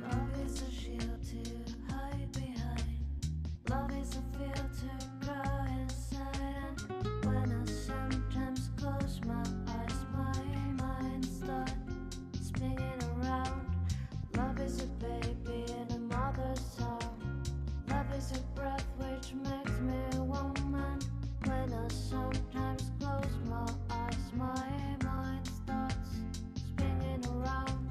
Love is a shield to hide behind. Love is a field to grow inside. And when I sometimes close my eyes, my mind starts spinning around. Love is a baby in a mother's arm. Love is a breath which makes me a woman. When I sometimes close my eyes, my mind starts spinning around.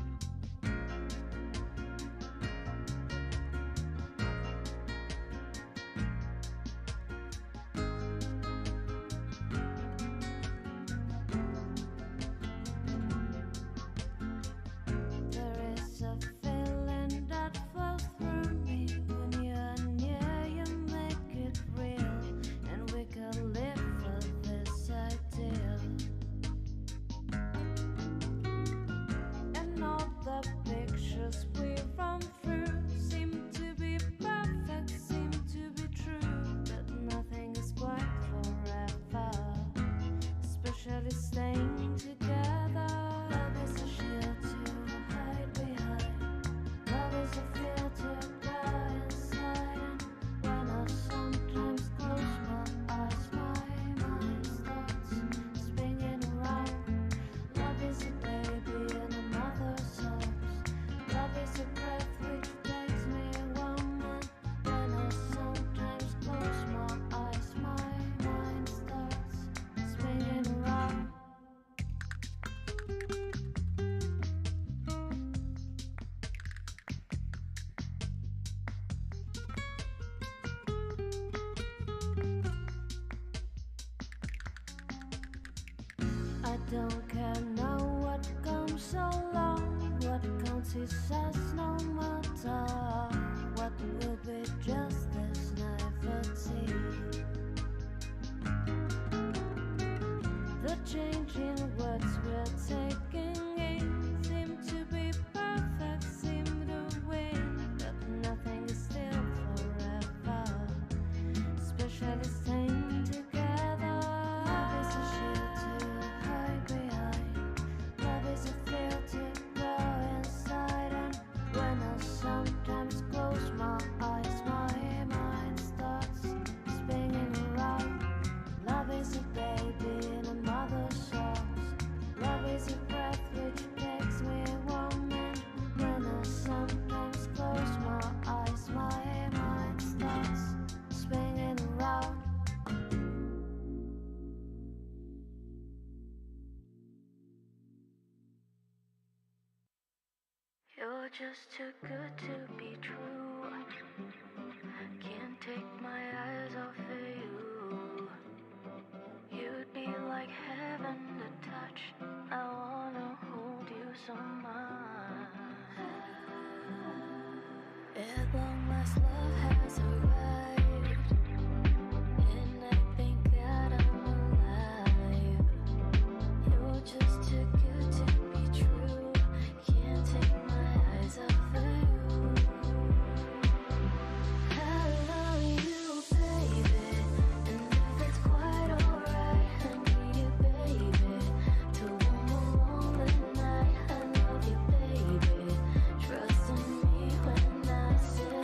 There is a feeling that flows through me when you are near, you make it real, and we can live for this ideal. And all the pictures we run through seem to be perfect, seem to be true, but nothing is quite forever, especially staying together. Love is a shield to hide behind. Love is a field to go inside. And when I sometimes close my eyes, my mind starts spinning around. Love is a baby in a mother's arms. Love is a breath which makes me a woman. When I sometimes close my eyes, my mind starts spinning around. I don't care now what comes along. What counts is us, no matter what will be, just this naivety. The changing words we're taking in seem to be perfect, seem to win, but nothing is still forever, especially staying together. Love is a shield to hide behind. Love is a field to go inside. And when I sometimes close my eyes, my mind starts spinning around. Love is a baby in a mother's arms. Love is a breath which makes me a woman. When I sometimes close my eyes, my mind starts spinning around. You're just too good to be true. Can't take my eyes off of you. You'd be like heaven to touch. I wanna hold you so much. At long last, love has arrived, and I thank God I'm alive. You're just too good to be true. Can't take my eyes off of you. I love you, baby, and if it's quite alright, I need you, baby, to roam along the night. I love you, baby, trust in me when I say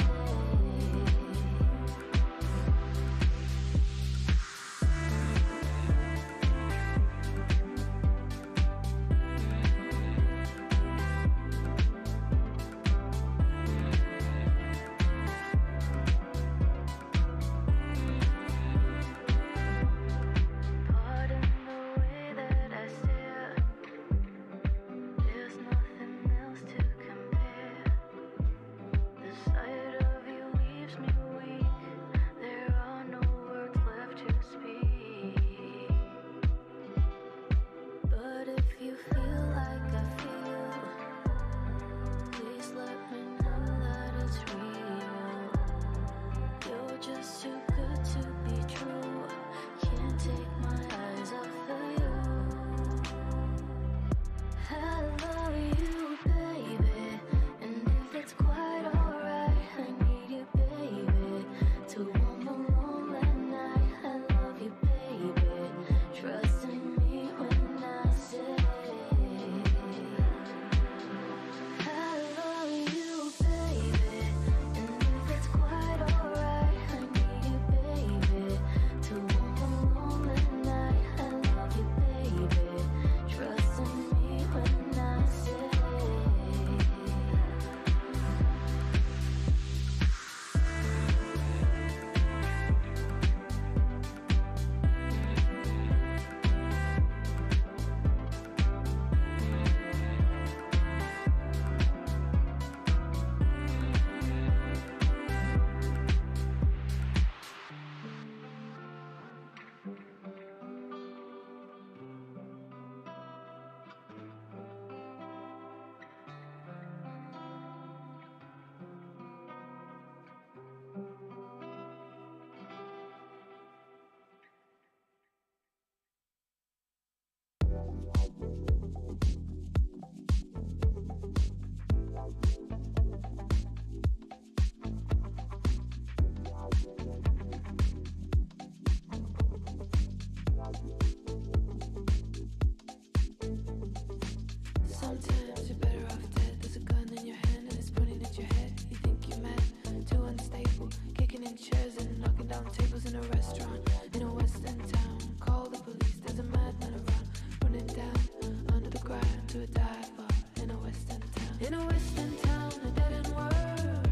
In a western town, a dead end world,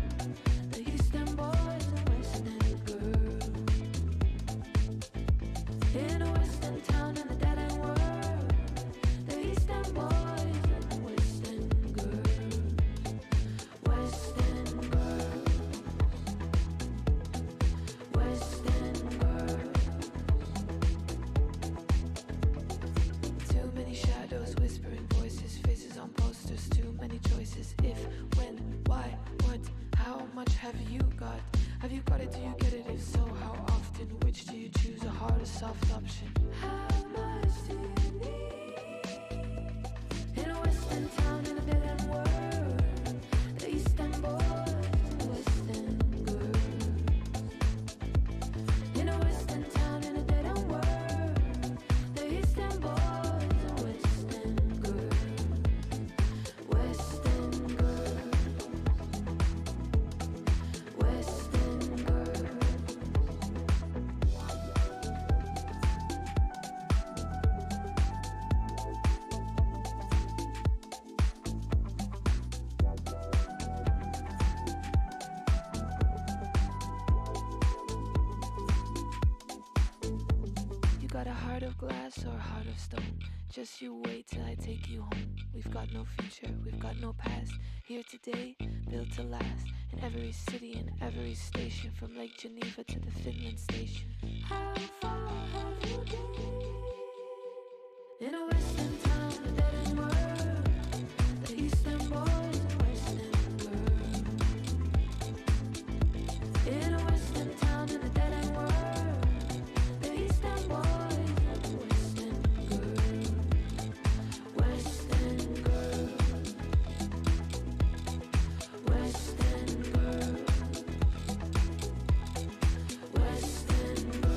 the eastern boys and western girls. In a western town, in a dead end world, the eastern boys and western girls. Western girls. Western girls. Too many shadows, whispering voices, faces on posters, too many choices. If, when, why, what, how much have you got? Have you got it, do you get it? If so, how often? Which do you choose, a hard or soft option? How much do you need? In a western town, in a dead end world, the eastern boys and western girls. In a western town, in a dead end world, the eastern boys and western girls. Western girls. Western girls. You got a heart of glass or a heart of stone. Just you wait till I take you home. We've got no future, we've got no past. Here today, built to last. In every city and every station, from Lake Geneva to the Finland station. How far have you been? In a western town, a dead end world, the eastern boys and western girls. In a western town, in a dead end world, the eastern boys and western girls. Western girls. Western girls. Western girls.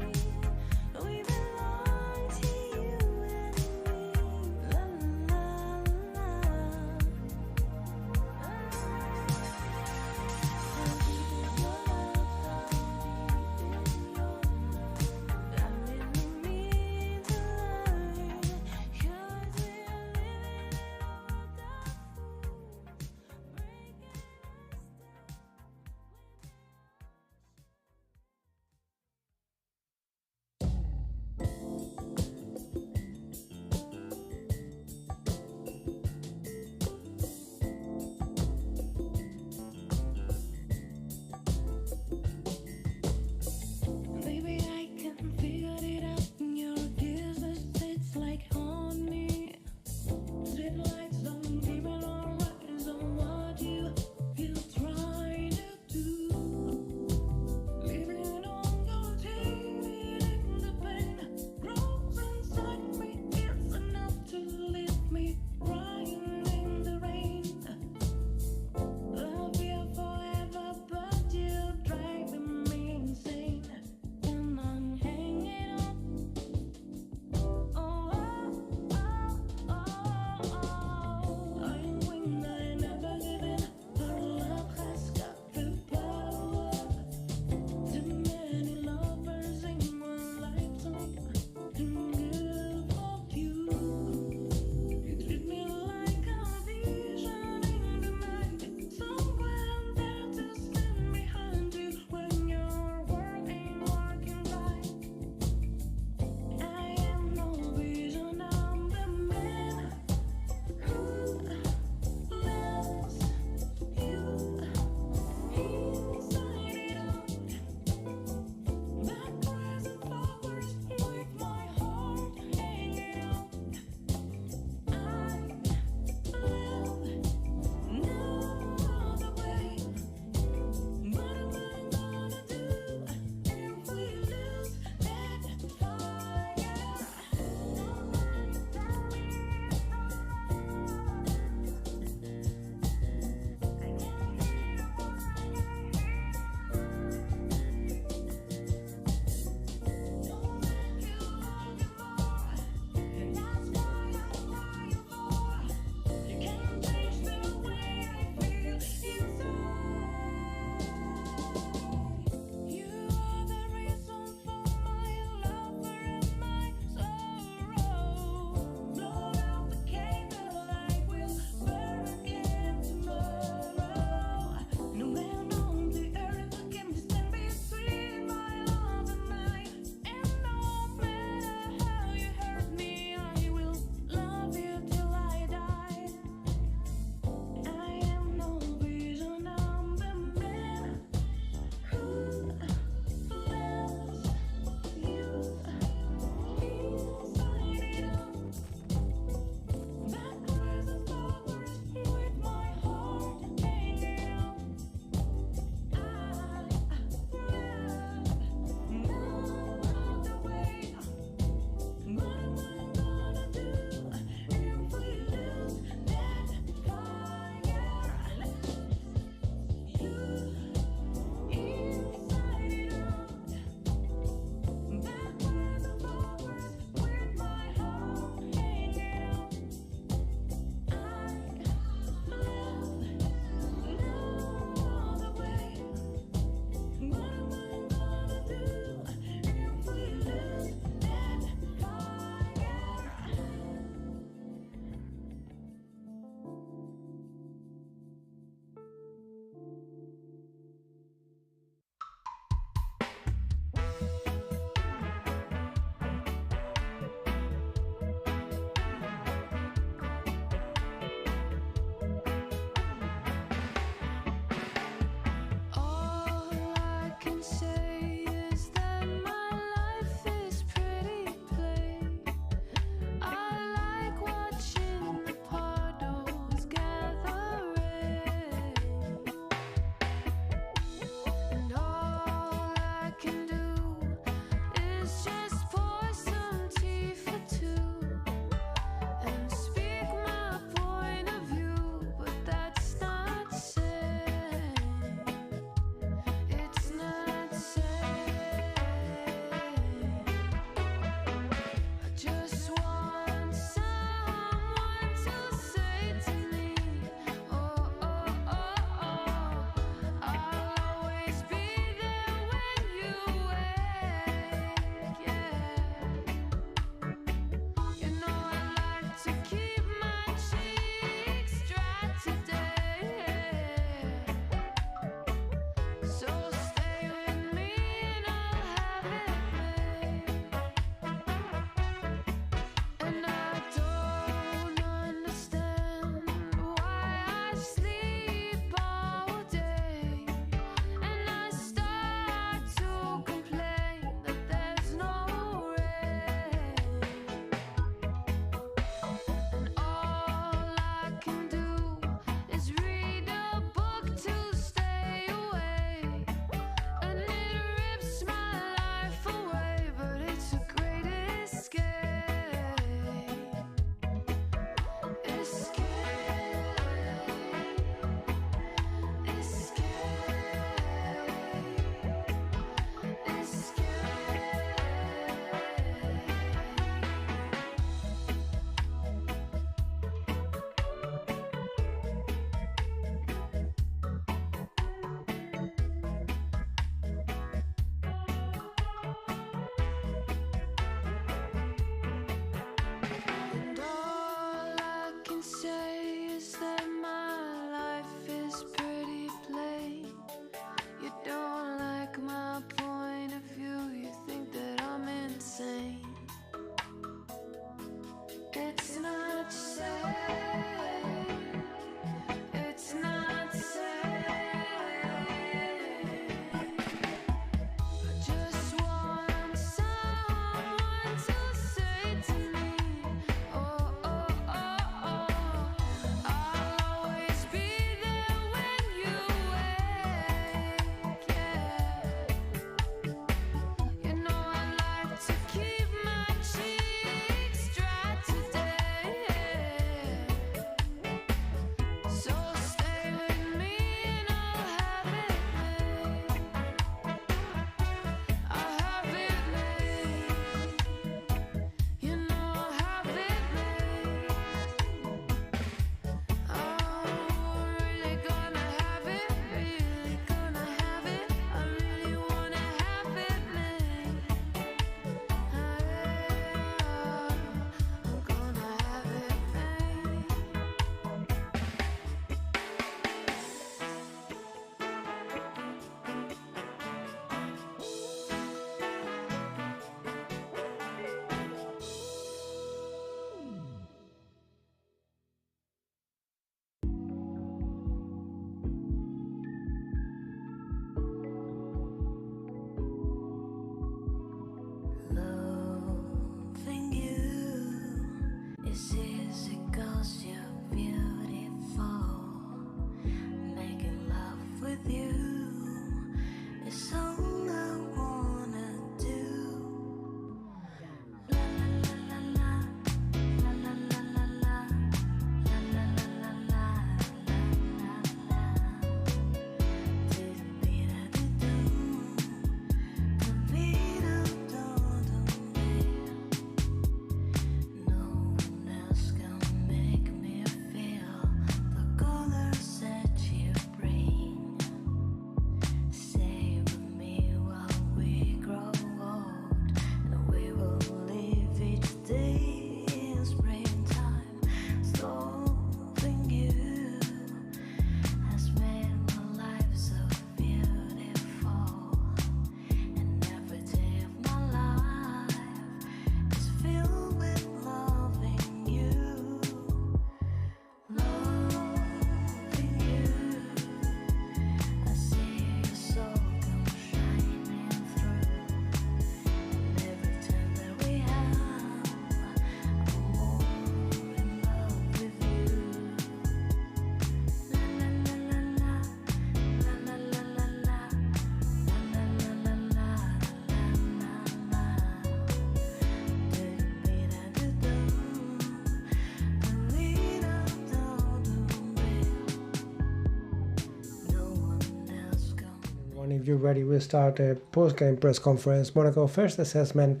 if you're ready, we'll start a post-game press conference. Mónaco, first assessment.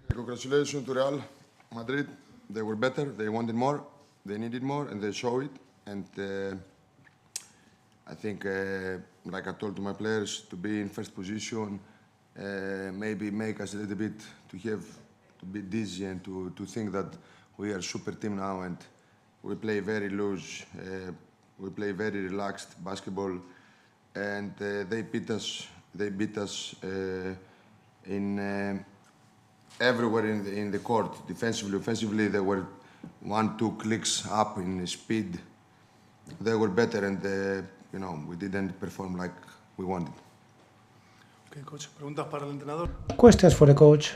Congratulations to Real Madrid. They were better, they wanted more, they needed more, and they showed it. And I think, like I told to my players, to be in first position, maybe make us a little bit to be dizzy and to think that we are a super team now and we play very loose, we play very relaxed basketball, and they beat us. They beat us in everywhere in the court. Defensively, offensively, they were 1-2 clicks up in speed. They were better, and we didn't perform like we wanted. Okay, coach. Preguntas para el entrenador. Questions for the coach?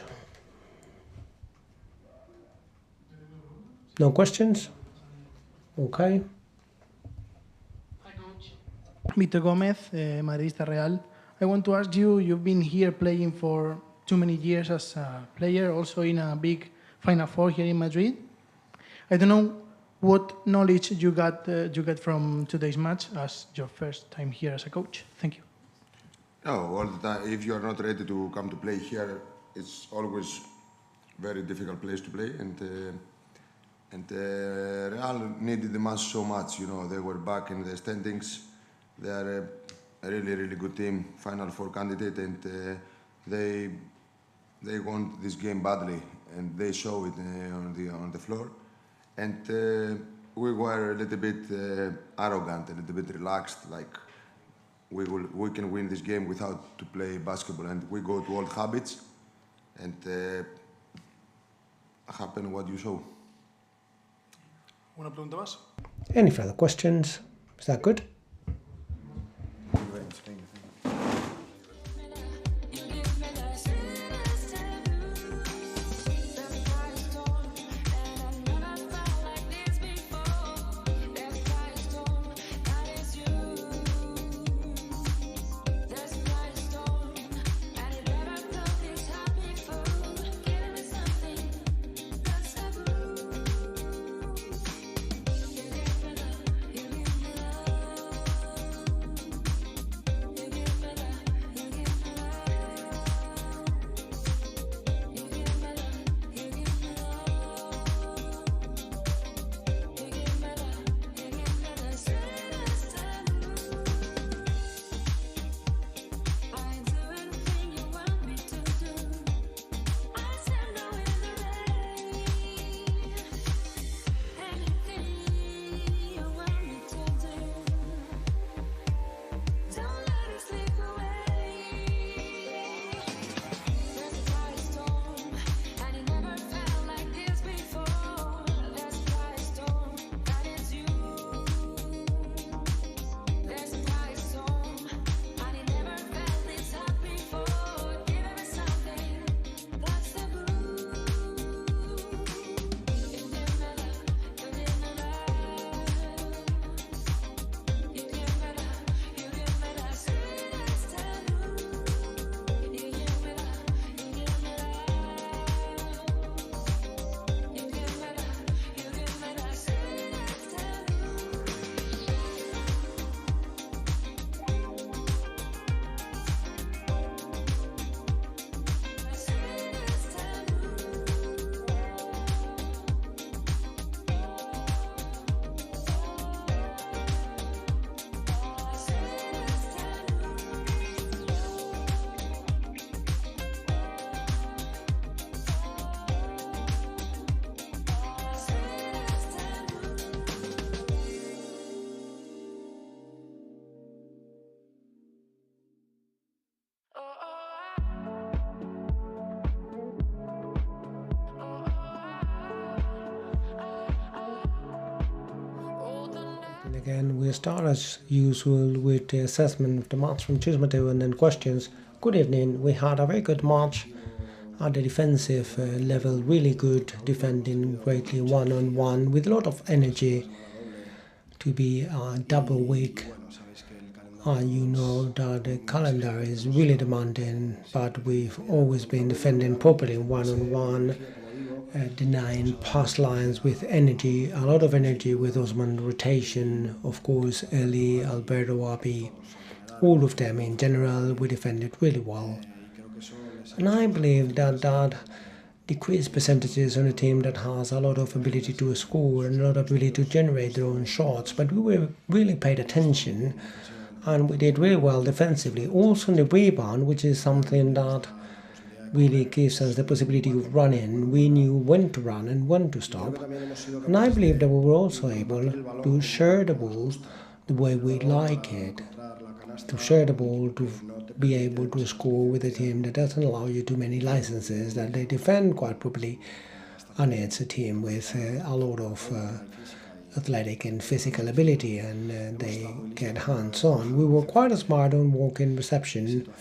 No questions? Okay. Víctor Gómez, Madridista Real. I want to ask you, you've been here playing for too many years as a player, also in a big Final Four here in Madrid. I don't know what knowledge you got from today's match as your first time here as a coach. Thank you. No, all the time. If you are not ready to come to play here, it's always very difficult place to play. And Real needed the match so much. They were back in the standings. They are a really, really good team, Final Four candidate, and they want this game badly, and they show it on the floor. And we were a little bit arrogant, a little bit relaxed, like we can win this game without to play basketball, and we go to old habits, and happen what you saw. Una pregunta más. Any further questions? Is that good? Again, we'll start as usual with the assessment of the match from Chismateo and then questions. Good evening. We had a very good match at the defensive level, really good, defending greatly one-on-one with a lot of energy to be a double week. You know that the calendar is really demanding, but we've always been defending properly one-on-one, denying pass lines with energy, a lot of energy with Osman rotation, of course, Eli, Alberto, Abi, all of them in general, we defended really well. And I believe that decreased percentages on a team that has a lot of ability to score and a lot of ability to generate their own shots, but we were really paid attention and we did really well defensively. Also in the rebound, which is something that really gives us the possibility of running. We knew when to run and when to stop. And I believe that we were also able to share the ball the way we like it. To share the ball, to be able to score with a team that doesn't allow you too many licenses, that they defend quite properly. And it's a team with a lot of athletic and physical ability, and they get hands-on. We were quite smart on walk-in reception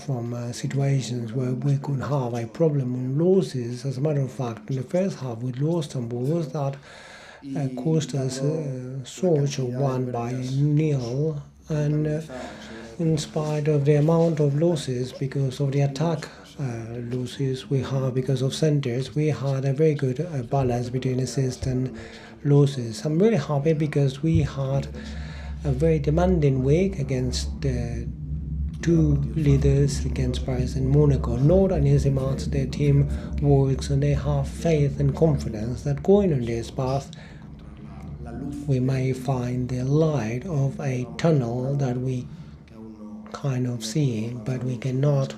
from situations where we could have a problem on losses. As a matter of fact, in the first half we lost some balls that cost us such a 1-0, and in spite of the amount of losses because of the attack losses we have because of centers, we had a very good balance between assists and losses. I'm really happy because we had a very demanding week against two leaders, against Paris and Mónaco. Not an easy match. Their team works and they have faith and confidence that going on this path we may find the light of a tunnel that we kind of see, but we cannot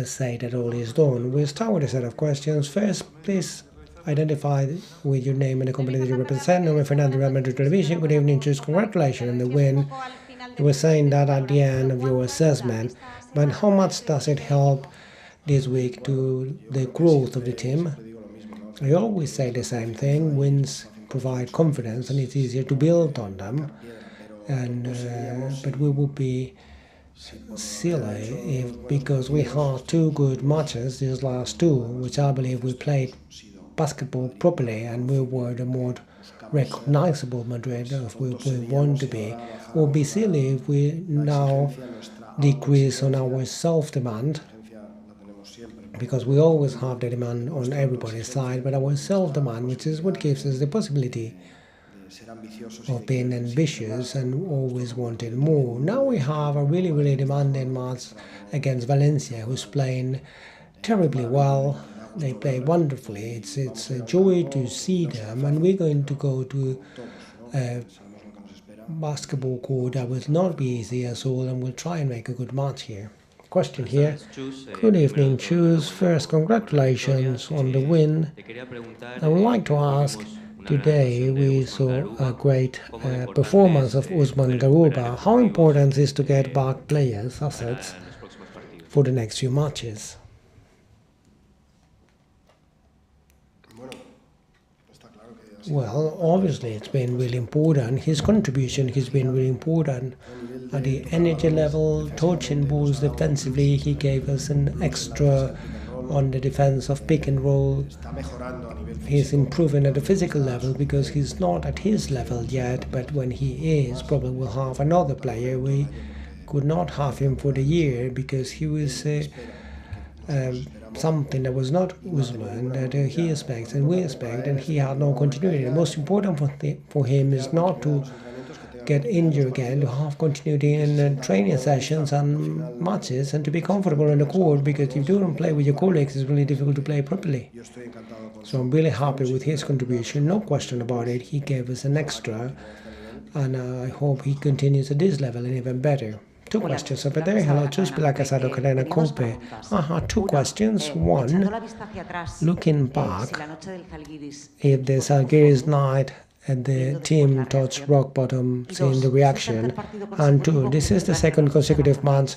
say that all is done. We'll start with a set of questions. First, please identify with your name and the company that you represent. I'm Fernando, Real Madrid Television. Good evening, choose. Congratulations on the win. You were saying that at the end of your assessment, but how much does it help this week to the growth of the team? I always say the same thing: wins provide confidence, and it's easier to build on them. And but we would be silly if, because we had two good matches, these last two, which I believe we played basketball properly, and we were the more recognizable Madrid if we want to be. It would be silly if we now decrease on our self-demand, because we always have the demand on everybody's side, but our self-demand, which is what gives us the possibility of being ambitious and always wanting more. Now we have a really demanding match against Valencia, who's playing terribly well. They play wonderfully. It's a joy to see them, and we're going to go to a basketball court that will not be easy at all, and we'll try and make a good match here. Question here. Good evening, Choose. First, congratulations on the win. I would like to ask, today we saw a great performance of Usman Garuba. How important is to get back players, assets, for the next few matches? Well, obviously it's been really important. His contribution has been really important. At the energy level, touching balls defensively, he gave us an extra on the defense of pick and roll. He's improving at the physical level because he's not at his level yet, but when he is, probably we'll have another player. We could not have him for the year because he was something that was not Usman that he expects and we expect, and he had no continuity. The most important for him is not to get injured again, to have continuity in training sessions and matches, and to be comfortable on the court, because if you don't play with your colleagues, it's really difficult to play properly. So I'm really happy with his contribution, no question about it. He gave us an extra, and I hope he continues at this level and even better. Two questions over there. Hello, Chus Pilar Casado, Cadena Cope. Two questions. One, looking back, if the Zalgiris night and the team touched rock bottom, seeing the reaction. And two, this is the second consecutive match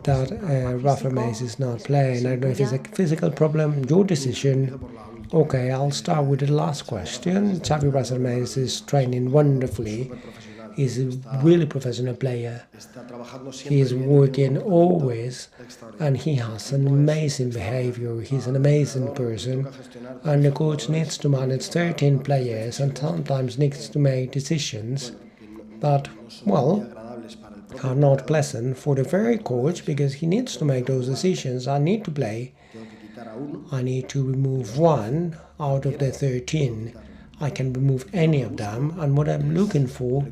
that Rafa Mace is not playing. I don't know if it's a physical problem, your decision. Okay, I'll start with the last question. Xavi Rafa Mace is training wonderfully. He's a really professional player. He is working always, and he has an amazing behavior. He's an amazing person, and the coach needs to manage 13 players and sometimes needs to make decisions that, well, are not pleasant for the very coach, because he needs to make those decisions. I need to play. I need to remove one out of the 13. I can remove any of them, and what I'm looking for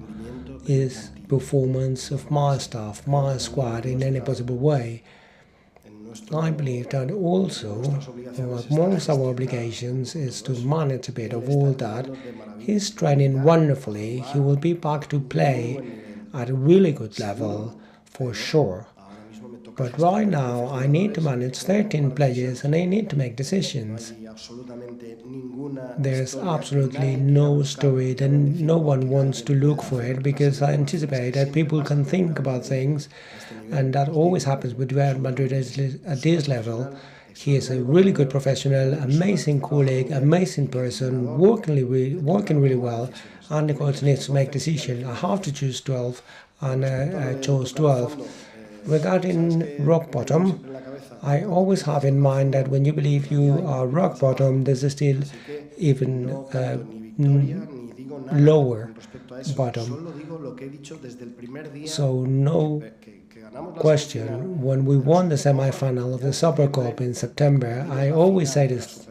is performance of my staff, my squad in any possible way. I believe that also amongst our obligations is to manage a bit of all that. He's training wonderfully. He will be back to play at a really good level for sure. But right now I need to manage 13 players and I need to make decisions. There's absolutely no story that no one wants to look for it, because I anticipate that people can think about things, and that always happens with Real Madrid at this level. He is a really good professional, amazing colleague, amazing person, working really well, and the coach needs to make decision. I have to choose 12, and I chose 12. Regarding rock bottom, I always have in mind that when you believe you are rock bottom, there's still even lower bottom. So no question, when we won the semi-final of the Super Cup in September, I always say this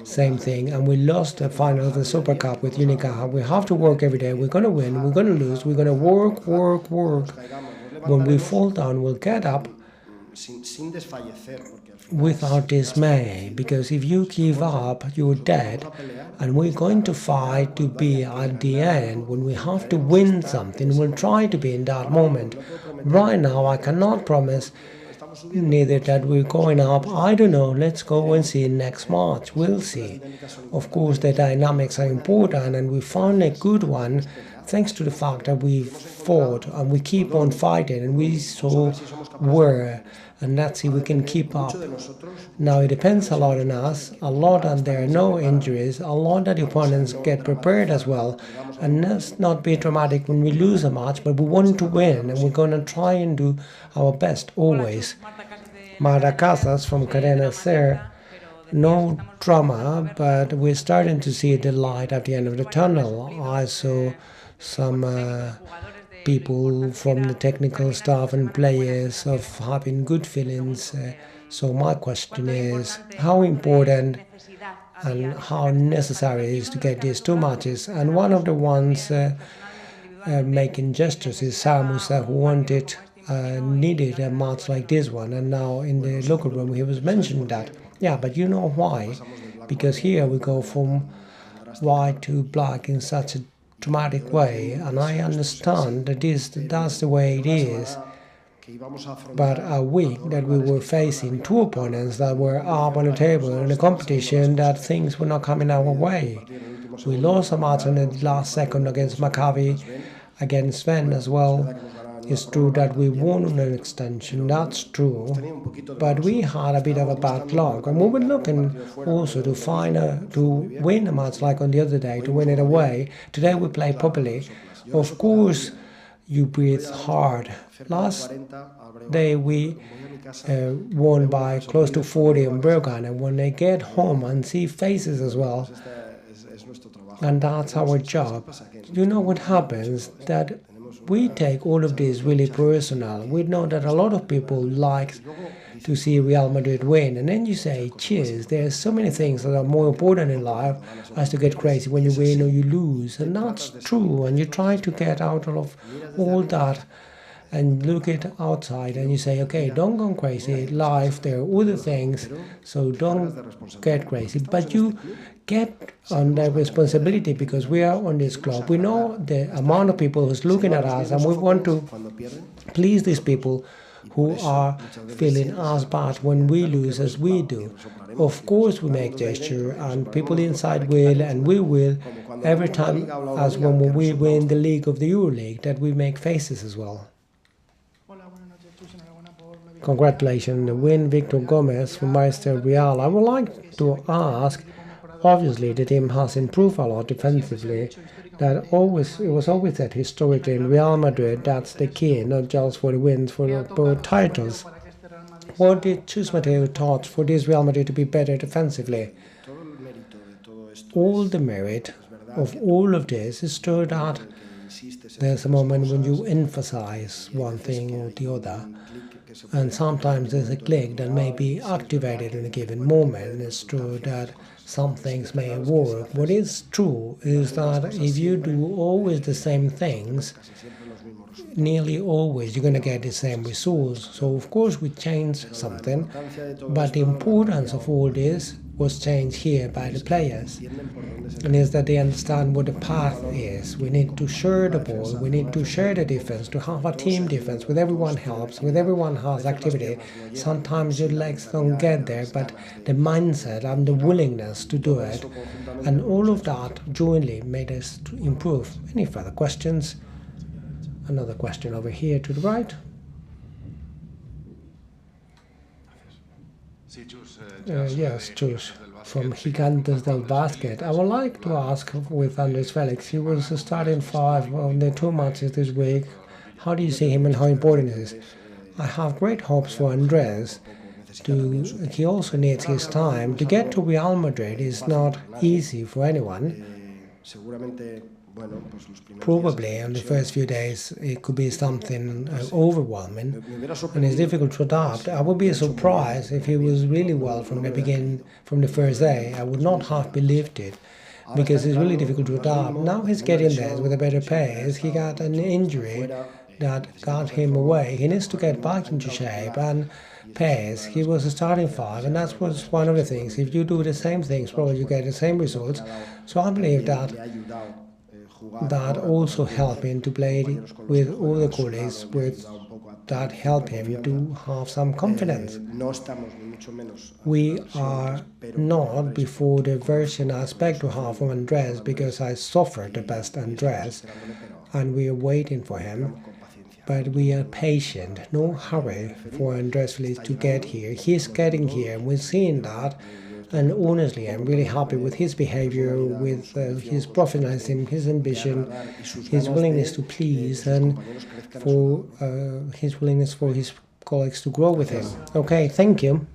same thing, and we lost the final of the Super Cup with Unicaja. We have to work every day. We're going to win, we're going to lose, we're going to work. When we fall down, we'll get up without dismay, because if you give up, you're dead, and we're going to fight to be at the end. When we have to win something, we'll try to be in that moment. Right now, I cannot promise neither that we're going up. I don't know. Let's go and see next March. We'll see. Of course, the dynamics are important, and we found a good one thanks to the fact that we fought and we keep on fighting, and we so were, and let's see if we can keep up. Now it depends a lot on us, a lot that there are no injuries, a lot that the opponents get prepared as well, and let's not be dramatic when we lose a match, but we want to win, and we're going to try and do our best always. Marta Casas from Cadena Ser. No drama, but we're starting to see the light at the end of the tunnel. I saw some people from the technical staff and players of having good feelings. So my question is, how important and how necessary it is to get these two matches? And one of the ones making gestures is Sarah Musa, who needed a match like this one, and now in the locker room he was mentioning that. Yeah, but you know why? Because here we go from white to black in such a dramatic way, and I understand that that's the way it is. But a week that we were facing two opponents that were up on the table in a competition, that things were not coming our way. We lost a match in the last second against Maccabi, against Sven as well. It's true that we won on an extension, that's true, but we had a bit of a bad luck, and we were looking also to win a match like on the other day, to win it away. Today we play properly. Of course, you breathe hard. Last day we won by close to 40 in Bergen, and when they get home and see faces as well, and that's our job. You know what happens? That we take all of this really personal. We know that a lot of people like to see Real Madrid win, and then you say, cheers, there's so many things that are more important in life as to get crazy when you win or you lose, and that's true, and you try to get out of all that and look it outside, and you say, okay, don't go crazy, life, there are other things, so don't get crazy, but you get on the responsibility, because we are on this club. We know the amount of people who's looking at us, and we want to please these people who are feeling as bad when we lose as we do. Of course we make gesture, and people inside will, and we will, every time, as when we win the league of the EuroLeague, that we make faces as well. Congratulations on the win, Victor Gomez from Meister Real. I would like to ask, obviously the team has improved a lot defensively. It was always said historically in Real Madrid, that's the key, not just for the wins, for both titles. What did Chus Mateo taught for this Real Madrid to be better defensively? All the merit of all of this is true that there's a moment when you emphasize one thing or the other, and sometimes there's a click that may be activated in a given moment. It's true that some things may work. What is true is that if you do always the same things, nearly always you're going to get the same results. So of course we changed something, but the importance of all this was changed here by the players, and is that they understand what the path is. We need to share the ball, we need to share the defense, to have a team defense with everyone helps, with everyone has activity. Sometimes your legs don't get there, but the mindset and the willingness to do it, and all of that jointly made us to improve. Any further questions? Another question over here to the right. Yes, Chus, from Gigantes del Basket. I would like to ask with Andres Felix, he was starting 5 on the 2 matches this week. How do you see him and how important he is? I have great hopes for Andres. He also needs his time. To get to Real Madrid is not easy for anyone. Probably in the first few days it could be something overwhelming, and it's difficult to adapt. I would be surprised if he was really well from the beginning, from the first day. I would not have believed it, because it's really difficult to adapt. Now he's getting there with a better pace. He got an injury that got him away. He needs to get back into shape and pace. He was a starting 5, and that was one of the things. If you do the same things, probably you get the same results. So I believe that also helped him to play with all the colleagues, that helped him to have some confidence. We are not before the version I expect to have from Andres, because I suffered the best Andres, and we are waiting for him. But we are patient, no hurry for Andres Felix to get here. He's getting here, and we're seeing that. And honestly, I'm really happy with his behavior, with his professionalism, his ambition, his willingness to please, and for his willingness for his colleagues to grow with him. Okay, thank you.